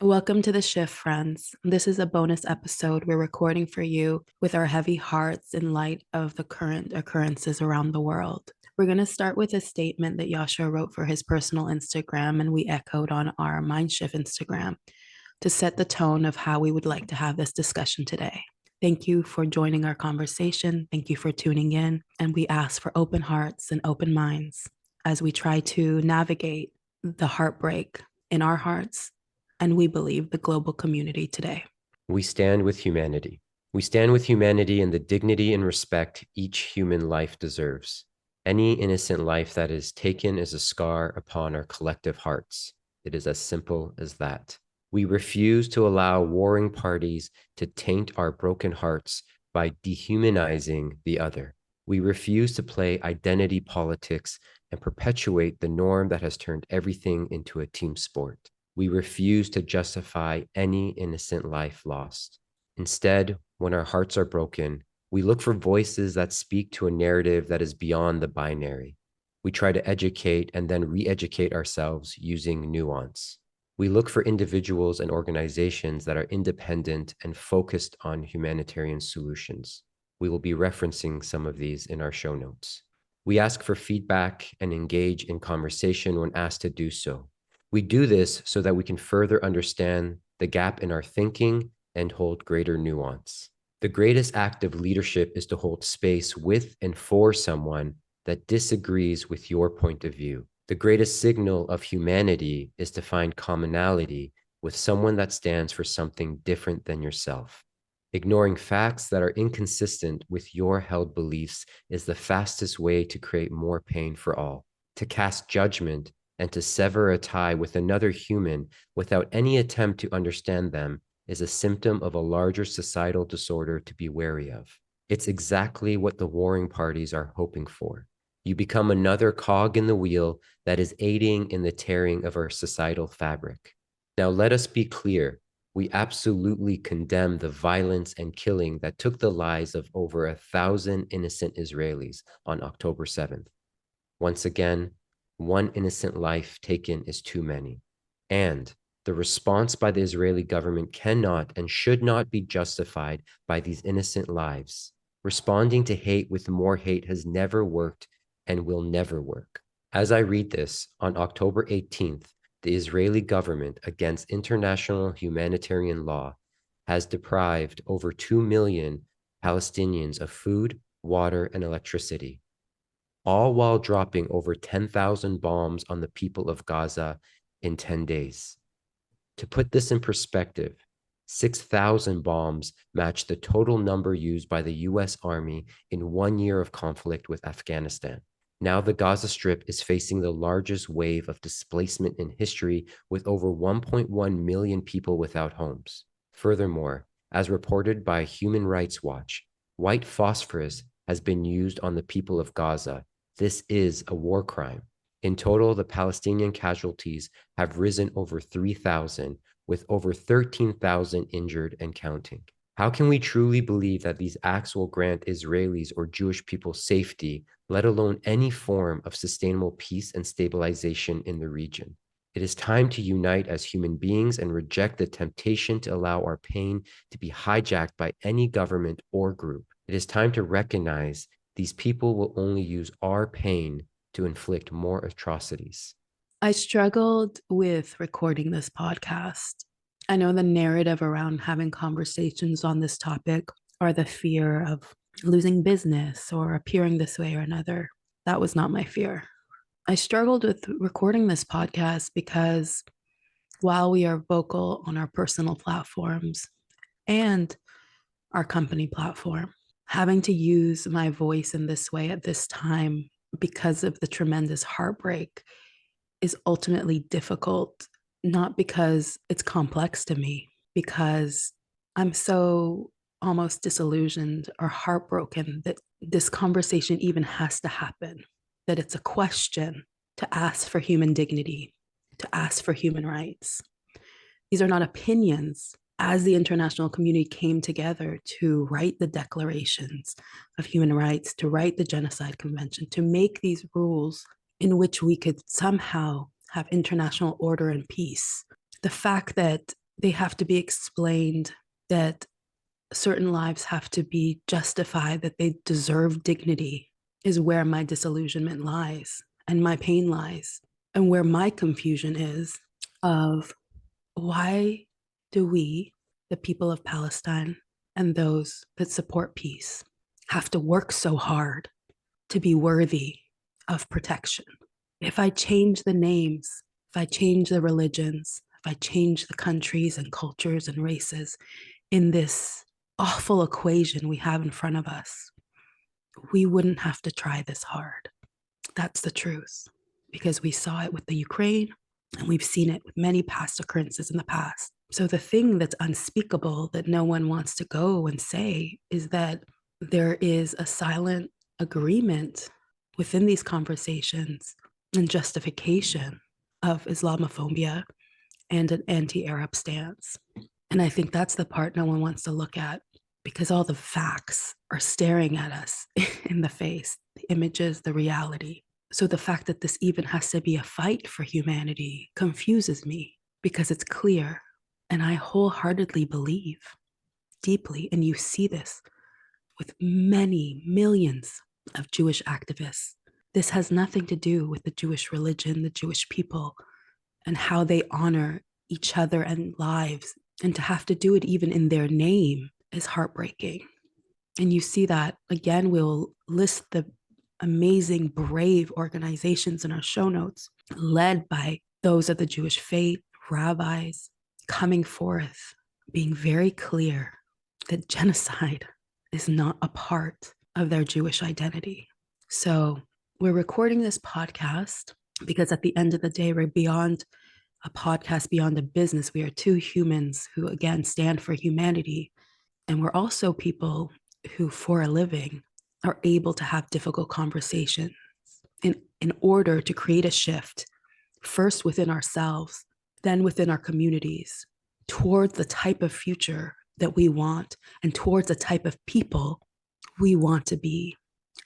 Welcome to the shift, friends. This is a bonus episode we're recording for you with our heavy hearts in light of the current occurrences around the world. We're going to start with a statement that Yasha wrote for his personal Instagram and we echoed on our MindShift Instagram to set the tone of how we would like to have this discussion today. Thank you for joining our conversation. Thank you for tuning in. And we ask for open hearts and open minds as we try to navigate the heartbreak in our hearts and we believe the global community today. We stand with humanity. We stand with humanity in the dignity and respect each human life deserves. Any innocent life that is taken is a scar upon our collective hearts. It is as simple as that. We refuse to allow warring parties to taint our broken hearts by dehumanizing the other. We refuse to play identity politics and perpetuate the norm that has turned everything into a team sport. We refuse to justify any innocent life lost. Instead, when our hearts are broken, we look for voices that speak to a narrative that is beyond the binary. We try to educate and then re-educate ourselves using nuance. We look for individuals and organizations that are independent and focused on humanitarian solutions. We will be referencing some of these in our show notes. We ask for feedback and engage in conversation when asked to do so. We do this so that we can further understand the gap in our thinking and hold greater nuance. The greatest act of leadership is to hold space with and for someone that disagrees with your point of view. The greatest signal of humanity is to find commonality with someone that stands for something different than yourself. Ignoring facts that are inconsistent with your held beliefs is the fastest way to create more pain for all. To cast judgment and to sever a tie with another human without any attempt to understand them is a symptom of a larger societal disorder to be wary of. It's exactly what the warring parties are hoping for. You become another cog in the wheel that is aiding in the tearing of our societal fabric. Now, let us be clear. We absolutely condemn the violence and killing that took the lives of over 1,000 innocent Israelis on October 7th. Once again, one innocent life taken is too many. And the response by the Israeli government cannot and should not be justified by these innocent lives. Responding to hate with more hate has never worked and will never work. As I read this, on October 18th, the Israeli government, against international humanitarian law, has deprived over 2 million Palestinians of food, water, and electricity, all while dropping over 10,000 bombs on the people of Gaza in 10 days. To put this in perspective, 6,000 bombs match the total number used by the US Army in 1 year of conflict with Afghanistan. Now the Gaza Strip is facing the largest wave of displacement in history, with over 1.1 million people without homes. Furthermore, as reported by Human Rights Watch, white phosphorus has been used on the people of Gaza. This is a war crime. In total, the Palestinian casualties have risen over 3,000, with over 13,000 injured and counting. How can we truly believe that these acts will grant Israelis or Jewish people safety, let alone any form of sustainable peace and stabilization in the region? It is time to unite as human beings and reject the temptation to allow our pain to be hijacked by any government or group. It is time to recognize these people will only use our pain to inflict more atrocities. I struggled with recording this podcast. I know the narrative around having conversations on this topic are the fear of losing business or appearing this way or another. That was not my fear. I struggled with recording this podcast because while we are vocal on our personal platforms and our company platform, having to use my voice in this way at this time because of the tremendous heartbreak is ultimately difficult, not because it's complex to me, because I'm so almost disillusioned or heartbroken that this conversation even has to happen, that it's a question to ask for human dignity, to ask for human rights. These are not opinions. As the international community came together to write the declarations of human rights, to write the Genocide Convention, to make these rules in which we could somehow have international order and peace. The fact that they have to be explained, that certain lives have to be justified, that they deserve dignity, is where my disillusionment lies and my pain lies, and where my confusion is of why do we, the people of Palestine and those that support peace, have to work so hard to be worthy of protection? If I change the names, if I change the religions, if I change the countries and cultures and races in this awful equation we have in front of us, we wouldn't have to try this hard. That's the truth, because we saw it with the Ukraine and we've seen it with many past occurrences in the past. So the thing that's unspeakable that no one wants to go and say is that there is a silent agreement within these conversations and justification of Islamophobia and an anti-Arab stance. And I think that's the part no one wants to look at, because all the facts are staring at us in the face, the images, the reality. So the fact that this even has to be a fight for humanity confuses me, because it's clear. And I wholeheartedly believe deeply, and you see this with many millions of Jewish activists. This has nothing to do with the Jewish religion, the Jewish people, and how they honor each other and lives. And to have to do it even in their name is heartbreaking. And you see that again, we'll list the amazing, brave organizations in our show notes, led by those of the Jewish faith, rabbis, coming forth, being very clear that genocide is not a part of their Jewish identity. So we're recording this podcast because at the end of the day, we're beyond a podcast, beyond a business. We are two humans who, again, stand for humanity. And we're also people who, for a living, are able to have difficult conversations in order to create a shift, first within ourselves, then within our communities, towards the type of future that we want and towards the type of people we want to be.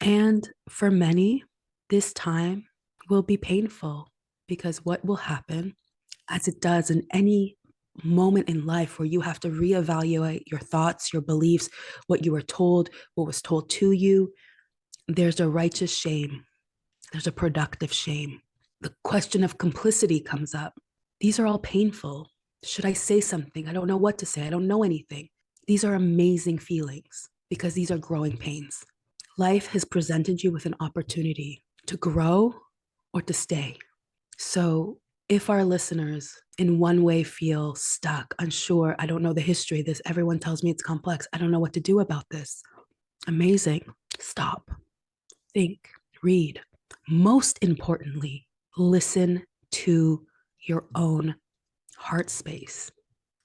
And for many, this time will be painful, because what will happen, as it does in any moment in life where you have to reevaluate your thoughts, your beliefs, what you were told, what was told to you, there's a righteous shame. There's a productive shame. The question of complicity comes up. These are all painful. Should I say something? I don't know what to say. I don't know anything. These are amazing feelings, because these are growing pains. Life has presented you with an opportunity to grow or to stay. So if our listeners in one way feel stuck, unsure, I don't know the history of this, everyone tells me it's complex, I don't know what to do about this. Amazing. Stop. Think. Read. Most importantly, listen to your own heart space.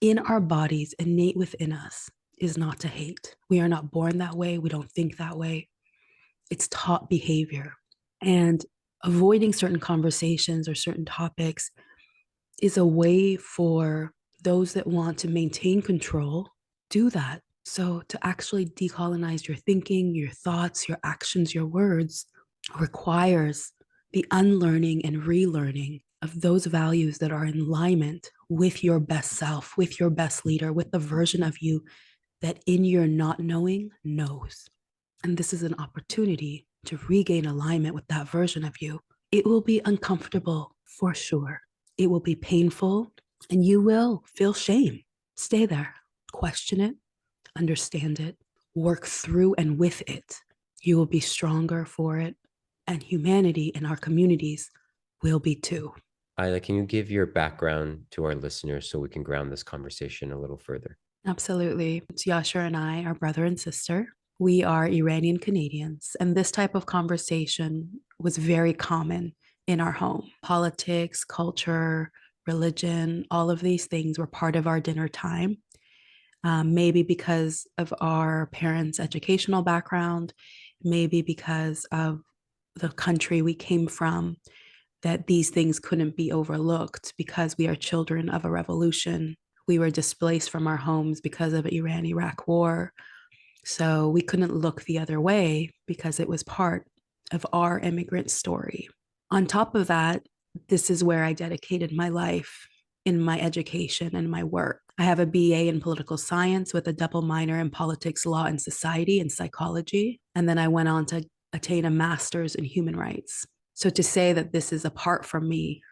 In our bodies, innate within us, is not to hate. We are not born that way. We don't think that way. It's taught behavior. And avoiding certain conversations or certain topics is a way for those that want to maintain control, do that. So to actually decolonize your thinking, your thoughts, your actions, your words requires the unlearning and relearning of those values that are in alignment with your best self, with your best leader, with the version of you that in your not knowing knows. And this is an opportunity to regain alignment with that version of you. It will be uncomfortable for sure. It will be painful, and you will feel shame. Stay there, question it, understand it, work through and with it. You will be stronger for it, and humanity in our communities will be too. Isla, can you give your background to our listeners so we can ground this conversation a little further? Absolutely. It's Yasher and I, our brother and sister. We are Iranian Canadians, and this type of conversation was very common in our home. Politics, culture, religion, all of these things were part of our dinner time. Maybe because of our parents' educational background, maybe because of the country we came from, that these things couldn't be overlooked because we are children of a revolution. We were displaced from our homes because of the Iran-Iraq war. So we couldn't look the other way because it was part of our immigrant story. On top of that, this is where I dedicated my life in my education and my work. I have a BA in political science with a double minor in politics, law, and society and psychology. And then I went on to attain a master's in human rights. So to say that this is apart from me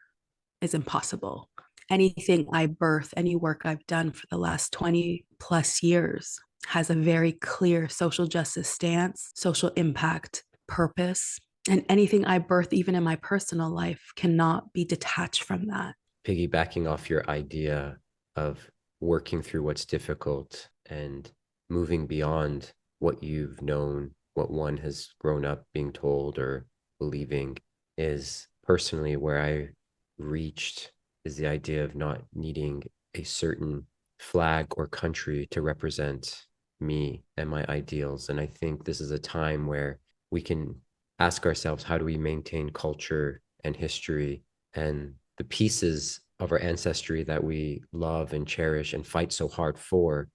is impossible. Anything I birth, any work I've done for the last 20 plus years has a very clear social justice stance, social impact, purpose. And anything I birth, even in my personal life, cannot be detached from that. Piggybacking off your idea of working through what's difficult and moving beyond what you've known, what one has grown up being told or believing, is personally where I reached, is the idea of not needing a certain flag or country to represent me and my ideals. And I think this is a time where we can ask ourselves, how do we maintain culture and history and the pieces of our ancestry that we love and cherish and fight so hard for,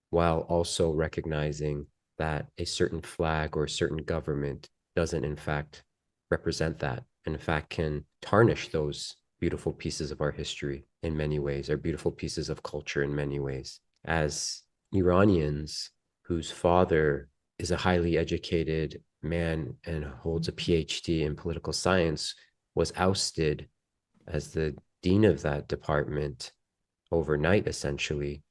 while also recognizing that a certain flag or a certain government doesn't in fact represent that, and in fact can tarnish those beautiful pieces of our history in many ways, our beautiful pieces of culture in many ways. As Iranians whose father is a highly educated man and holds a PhD in political science was ousted as the dean of that department overnight, essentially,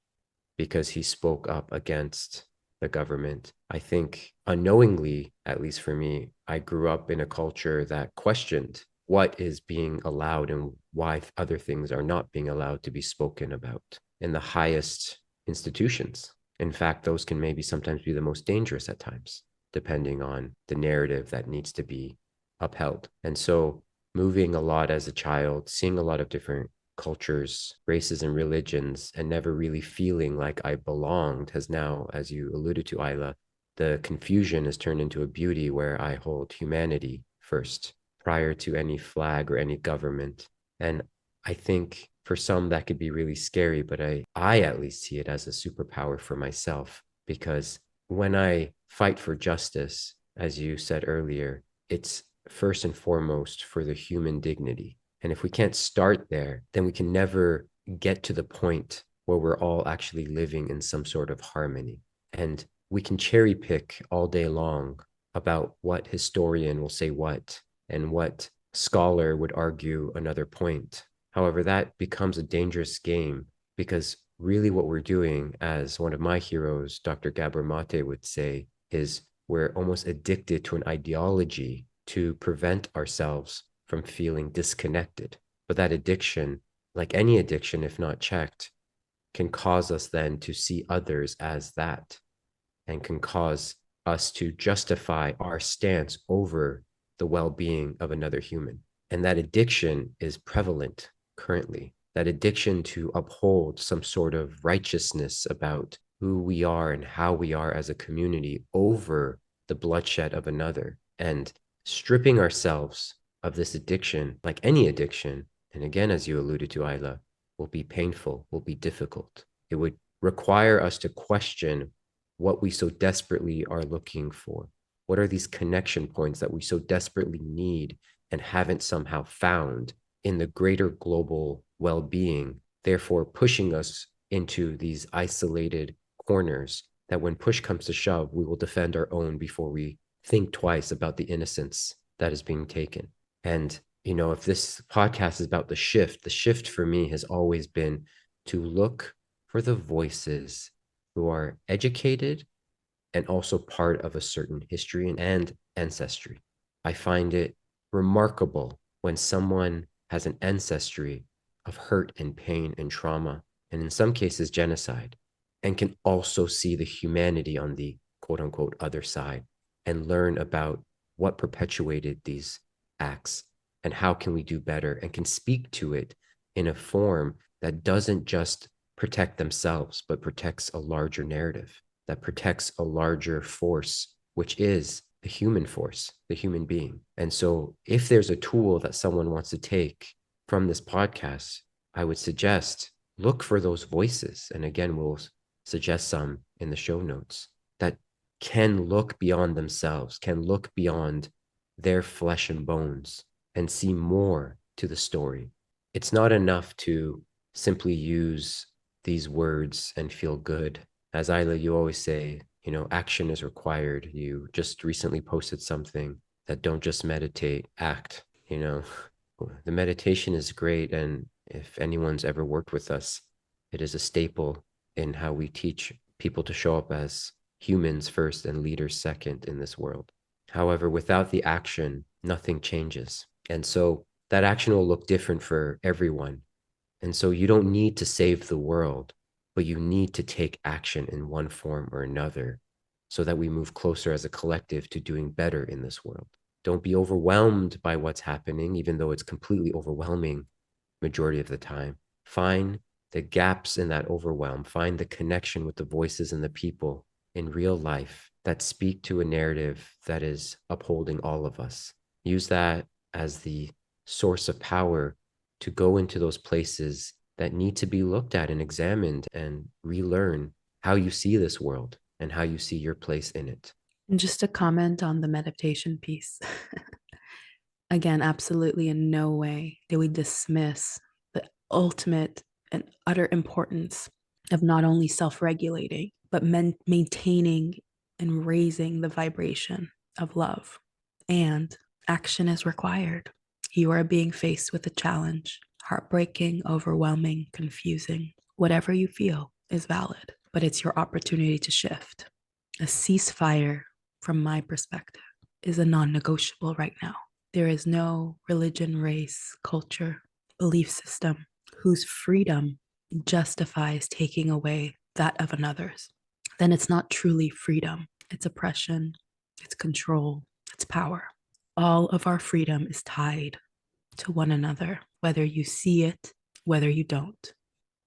because he spoke up against the government. I think unknowingly, at least for me, I grew up in a culture that questioned what is being allowed and why other things are not being allowed to be spoken about in the highest institutions. In fact, those can maybe sometimes be the most dangerous at times, depending on the narrative that needs to be upheld. And so moving a lot as a child, seeing a lot of different cultures, races, and religions, and never really feeling like I belonged has now, as you alluded to, Isla, the confusion has turned into a beauty where I hold humanity first, prior to any flag or any government. And I think for some that could be really scary, but I at least see it as a superpower for myself, because when I fight for justice, as you said earlier, it's first and foremost for the human dignity. And if we can't start there, then we can never get to the point where we're all actually living in some sort of harmony. And we can cherry pick all day long about what historian will say what and what scholar would argue another point. However, that becomes a dangerous game, because really what we're doing, as one of my heroes, Dr. Gabor Mate, would say, is we're almost addicted to an ideology to prevent ourselves from feeling disconnected. But that addiction, like any addiction, if not checked, can cause us then to see others as that, and can cause us to justify our stance over the well-being of another human. And that addiction is prevalent currently, that addiction to uphold some sort of righteousness about who we are and how we are as a community over the bloodshed of another. And stripping ourselves of this addiction, like any addiction, and again, as you alluded to, Isla, will be painful, will be difficult. It would require us to question what we so desperately are looking for. What are these connection points that we so desperately need and haven't somehow found in the greater global well-being, therefore pushing us into these isolated corners that when push comes to shove, we will defend our own before we think twice about the innocence that is being taken. And, you know, if this podcast is about the shift for me has always been to look for the voices who are educated and also part of a certain history and ancestry. I find it remarkable when someone has an ancestry of hurt and pain and trauma, and in some cases genocide, and can also see the humanity on the quote unquote other side and learn about what perpetuated these acts and how can we do better, and can speak to it in a form that doesn't just protect themselves, but protects a larger narrative, that protects a larger force, which is the human force, the human being. And so if there's a tool that someone wants to take from this podcast, I would suggest look for those voices. And again, we'll suggest some in the show notes that can look beyond themselves, can look beyond their flesh and bones and see more to the story. It's not enough to simply use these words and feel good. As Isla, you always say, action is required. You just recently posted something that don't just meditate, act. The meditation is great. And if anyone's ever worked with us, it is a staple in how we teach people to show up as humans first and leaders second in this world. However, without the action, nothing changes. And so that action will look different for everyone. And so you don't need to save the world, but you need to take action in one form or another so that we move closer as a collective to doing better in this world. Don't be overwhelmed by what's happening, even though it's completely overwhelming majority of the time. Find the gaps in that overwhelm. Find the connection with the voices and the people in real life that speak to a narrative that is upholding all of us. Use that as the source of power to go into those places that need to be looked at and examined and relearn how you see this world and how you see your place in it. And just to comment on the meditation piece, again, absolutely in no way do we dismiss the ultimate and utter importance of not only self-regulating, but maintaining and raising the vibration of love. And action is required. You are being faced with a challenge, heartbreaking, overwhelming, confusing. Whatever you feel is valid, but it's your opportunity to shift. A ceasefire, from my perspective, is a non-negotiable right now. There is no religion, race, culture, belief system whose freedom justifies taking away that of another's. Then it's not truly freedom. It's oppression, it's control, it's power. All of our freedom is tied to one another, whether you see it, whether you don't.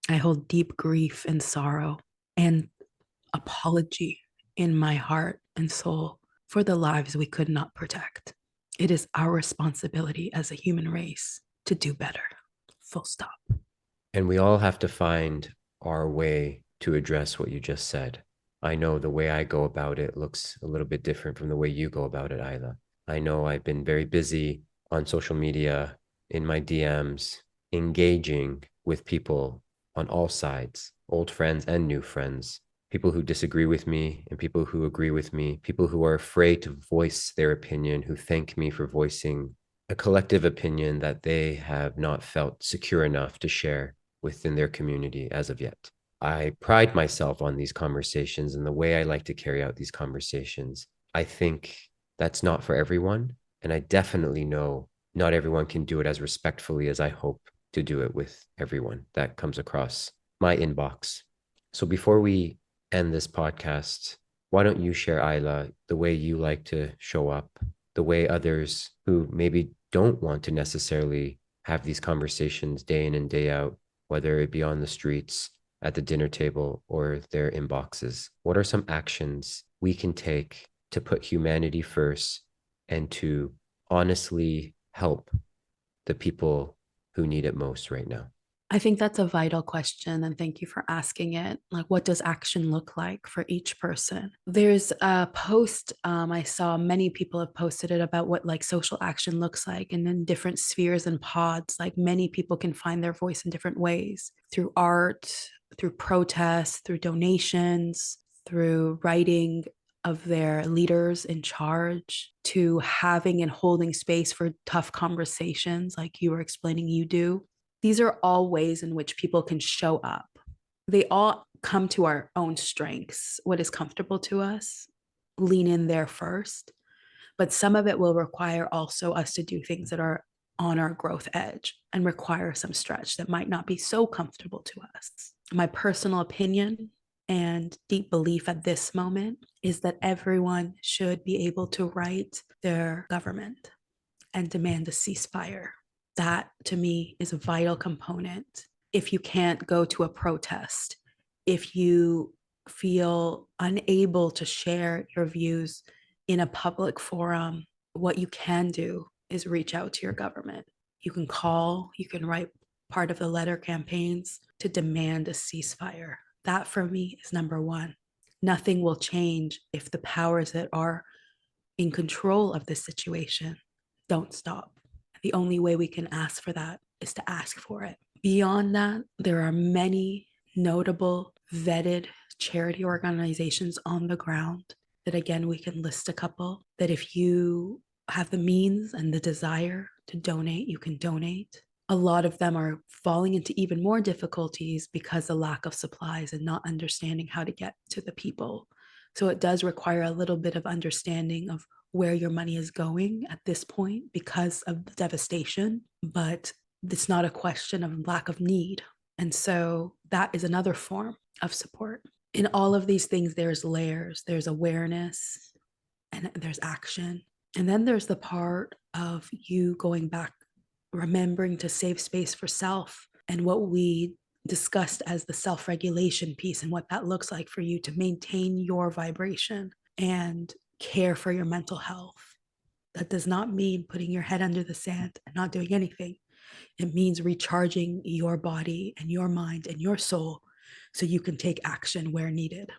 I hold deep grief and sorrow and apology in my heart and soul for the lives we could not protect. It is our responsibility as a human race to do better. Full stop. And we all have to find our way to address what you just said. I know the way I go about it looks a little bit different from the way you go about it, Isla. I know I've been very busy on social media, in my DMs, engaging with people on all sides, old friends and new friends, people who disagree with me and people who agree with me, people who are afraid to voice their opinion, who thank me for voicing a collective opinion that they have not felt secure enough to share within their community as of yet. I pride myself on these conversations and the way I like to carry out these conversations. I think that's not for everyone. And I definitely know not everyone can do it as respectfully as I hope to do it with everyone that comes across my inbox. So before we end this podcast, why don't you share, Isla, the way you like to show up, the way others who maybe don't want to necessarily have these conversations day in and day out, whether it be on the streets, at the dinner table, or their inboxes, what are some actions we can take to put humanity first and to honestly help the people who need it most right now? I think that's a vital question, and thank you for asking it. Like, what does action look like for each person? There's a post I saw many people have posted it about what like social action looks like, and in different spheres and pods. Like, many people can find their voice in different ways through art, through protests, through donations, through writing of their leaders in charge, to having and holding space for tough conversations like you were explaining you do. These are all ways in which people can show up. They all come to our own strengths, what is comfortable to us, lean in there first. But some of it will require also us to do things that are on our growth edge and require some stretch that might not be so comfortable to us. My personal opinion and deep belief at this moment is that everyone should be able to write their government and demand a ceasefire. That to me is a vital component. If you can't go to a protest, if you feel unable to share your views in a public forum, what you can do is reach out to your government. You can call, you can write part of the letter campaigns to demand a ceasefire. That for me is number one. Nothing will change if the powers that are in control of this situation don't stop. The only way we can ask for that is to ask for it. Beyond that, there are many notable, vetted charity organizations on the ground. That again, we can list a couple that if you have the means and the desire to donate, you can donate. A lot of them are falling into even more difficulties because of lack of supplies and not understanding how to get to the people. So it does require a little bit of understanding of where your money is going at this point because of the devastation, but it's not a question of lack of need. And so that is another form of support. In all of these things, there's layers, there's awareness, and there's action. And then there's the part of you going back, remembering to save space for self, and what we discussed as the self regulation piece, and what that looks like for you to maintain your vibration and care for your mental health. That does not mean putting your head under the sand and not doing anything. It means recharging your body and your mind and your soul so you can take action where needed.